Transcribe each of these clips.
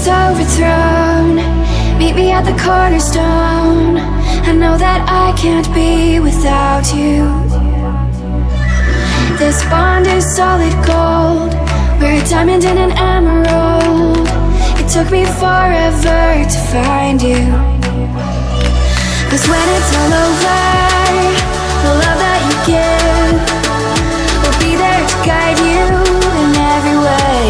is overthrown, meet me at the cornerstone. I know that I can't be without you. This bond is solid gold, we're a diamond and an emerald. It took me forever to find you. 'Cause when it's all over, the love that you give will be there to guide you in every way.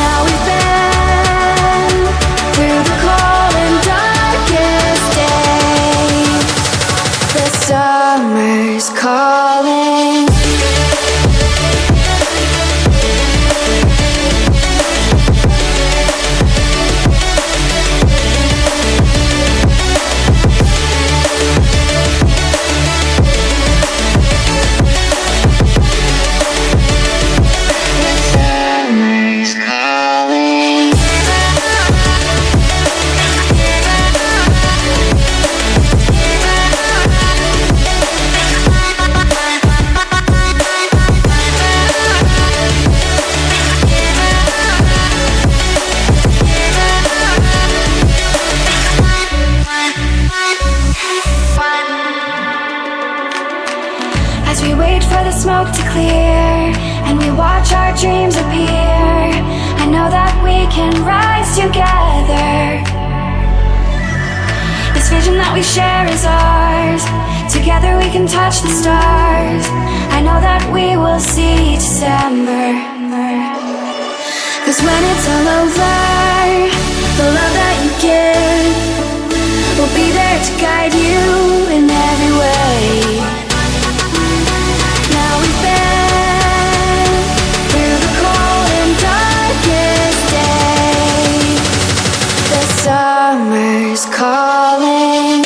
Now we've been through the cold and darkest days. The summer's calling. As we wait for the smoke to clear and we watch our dreams appear, I know that we can rise together. This vision that we share is ours. Together we can touch the stars. I know that we will see December. 'Cause when it's all over, the love that you give will be there to guide you in every way. Now we've been through the cold and darkest days. The summer's calling.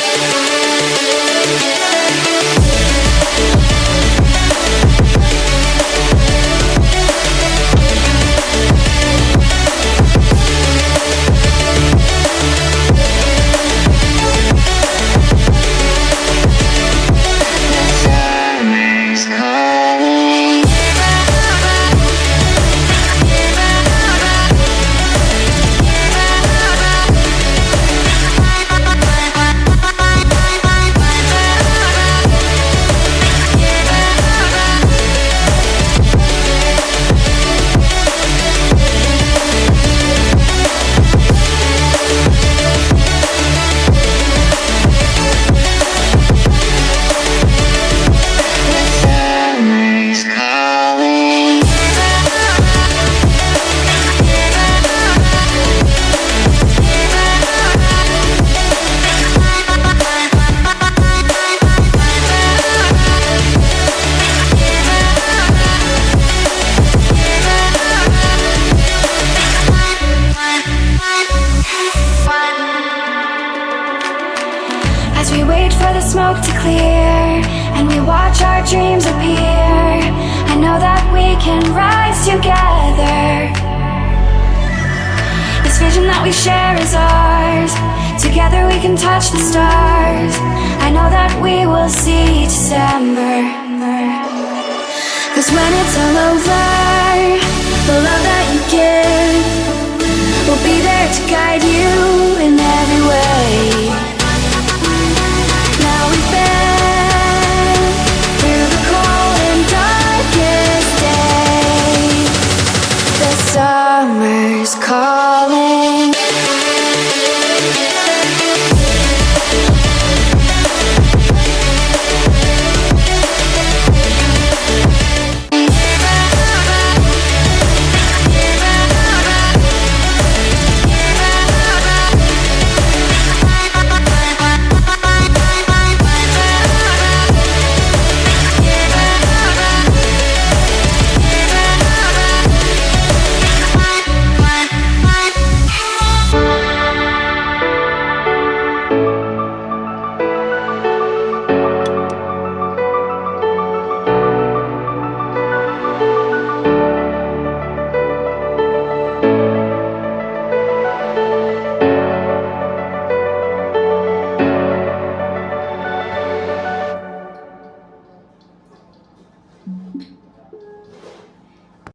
As we wait for the smoke to clear and we watch our dreams appear, I know that we can rise together. This vision that we share is ours. Together we can touch the stars. I know that we will see December. 'Cause when it's all over, the love that you give will be there to guide you